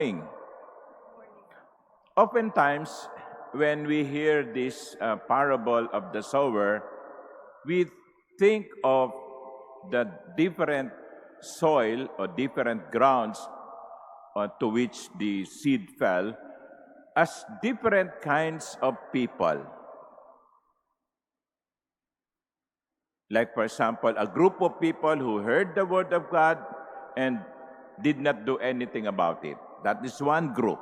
Morning. Oftentimes, when we hear this parable of the sower, we think of the different soil or different grounds to which the seed fell as different kinds of people. Like, for example, a group of people who heard the word of God and did not do anything about it. That is one group.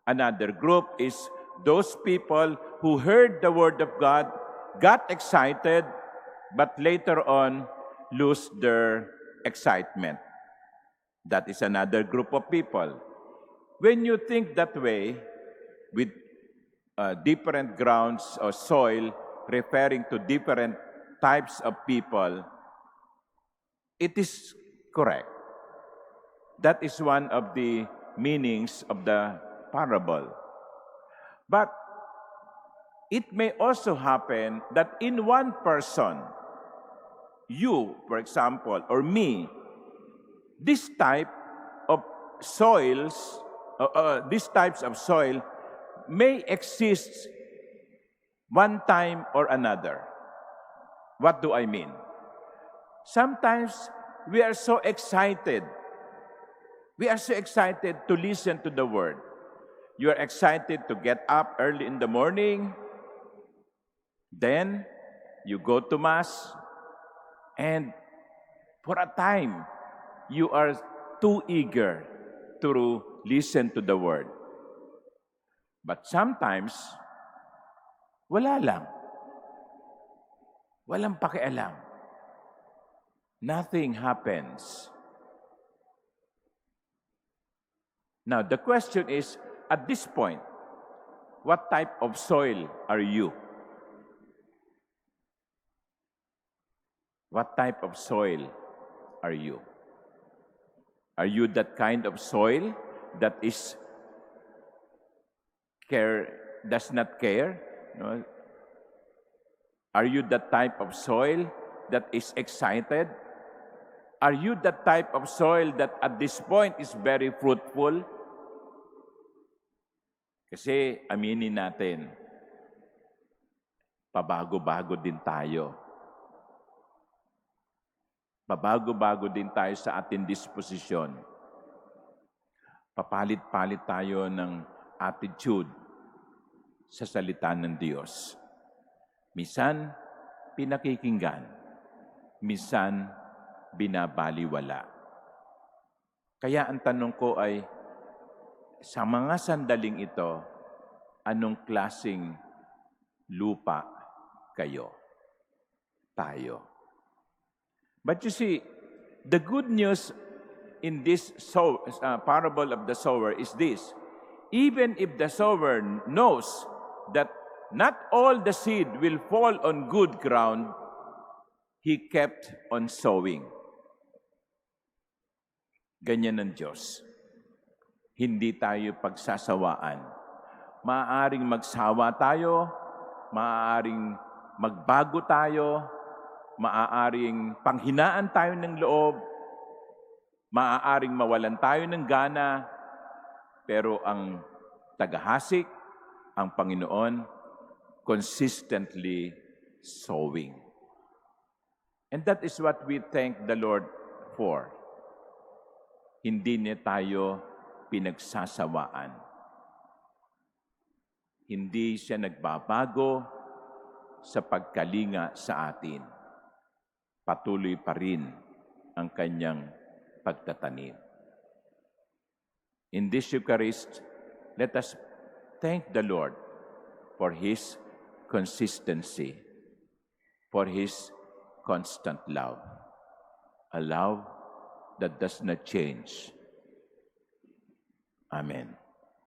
Another group is those people who heard the word of God, got excited, but later on lose their excitement. That is another group of people. When you think that way, with different grounds or soil referring to different types of people, it is correct. That is one of the meanings of the parable. But it may also happen that in one person, you, for example, or me, this type of soils, these types of soil may exist one time or another. What do I mean? Sometimes we are so excited. We are so excited to listen to the word. You are excited to get up early in the morning. Then you go to Mass. And for a time, you are too eager to listen to the word. But sometimes, wala lang. Walang pakialam. Nothing happens. Now, the question is, at this point, what type of soil are you? What type of soil are you? Are you that kind of soil that is does not care? No? Are you that type of soil that is excited? Are you that type of soil that at this point is very fruitful? Kasi aminin natin, pabago-bago din tayo. Pabago-bago din tayo sa ating disposisyon. Papalit-palit tayo ng attitude sa salita ng Diyos. Minsan, pinakikinggan. Minsan, binabaliwala. Kaya ang tanong ko ay, sa mga sandaling ito, anong klaseng lupa kayo? Tayo. But you see, the good news in this parable of the sower is this. Even if the sower knows that not all the seed will fall on good ground, he kept on sowing. Ganyan ang Diyos. Hindi tayo pagsasawaan. Maaaring magsawa tayo, maaaring magbago tayo, maaaring panghinaan tayo ng loob, maaaring mawalan tayo ng gana, pero ang tagahasik, ang Panginoon, consistently sowing. And that is what we thank the Lord for. Hindi niya tayo pinagsasawaan. Hindi siya nagbabago sa pagkalinga sa atin. Patuloy pa rin ang kanyang pagtatanim. In this Eucharist, let us thank the Lord for His consistency, for His constant love, a love that does not change. Amen.